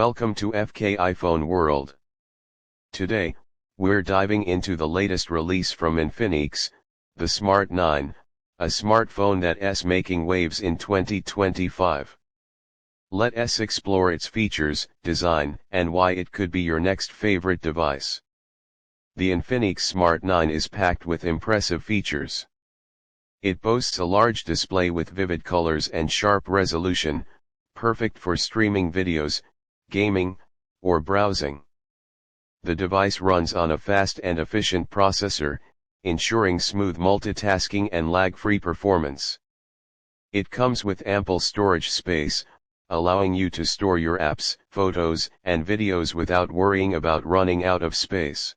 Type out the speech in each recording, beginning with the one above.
Welcome to FK iPhone World. Today, we're diving into the latest release from Infinix, the Smart 9, a smartphone that's making waves in 2025. Let us explore its features, design, and why it could be your next favorite device. The Infinix Smart 9 is packed with impressive features. It boasts a large display with vivid colors and sharp resolution, perfect for streaming videos, gaming, or browsing. The device runs on a fast and efficient processor, ensuring smooth multitasking and lag-free performance. It comes with ample storage space, allowing you to store your apps, photos, and videos without worrying about running out of space.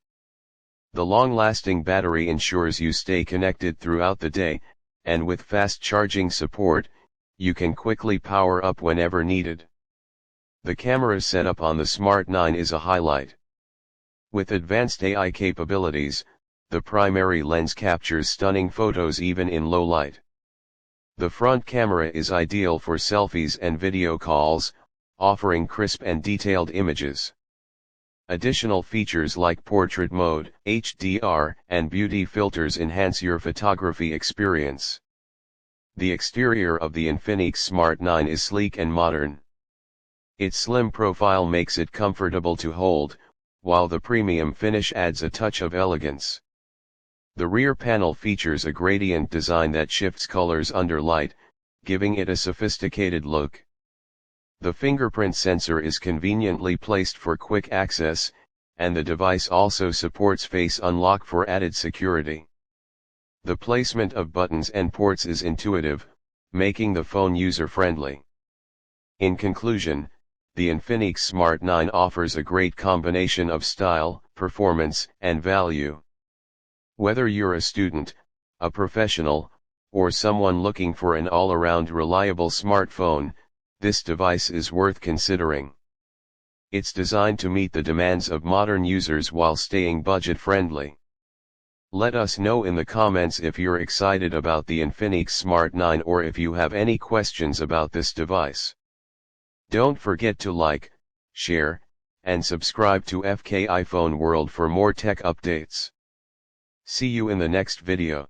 The long-lasting battery ensures you stay connected throughout the day, and with fast charging support, you can quickly power up whenever needed. The camera setup on the Smart 9 is a highlight. With advanced AI capabilities, the primary lens captures stunning photos even in low light. The front camera is ideal for selfies and video calls, offering crisp and detailed images. Additional features like portrait mode, HDR, and beauty filters enhance your photography experience. The exterior of the Infinix Smart 9 is sleek and modern. Its slim profile makes it comfortable to hold, while the premium finish adds a touch of elegance. The rear panel features a gradient design that shifts colors under light, giving it a sophisticated look. The fingerprint sensor is conveniently placed for quick access, and the device also supports face unlock for added security. The placement of buttons and ports is intuitive, making the phone user-friendly. In conclusion, the Infinix Smart 9 offers a great combination of style, performance, and value. Whether you're a student, a professional, or someone looking for an all-around reliable smartphone, this device is worth considering. It's designed to meet the demands of modern users while staying budget-friendly. Let us know in the comments if you're excited about the Infinix Smart 9 or if you have any questions about this device. Don't forget to like, share, and subscribe to FK iPhone World for more tech updates. See you in the next video.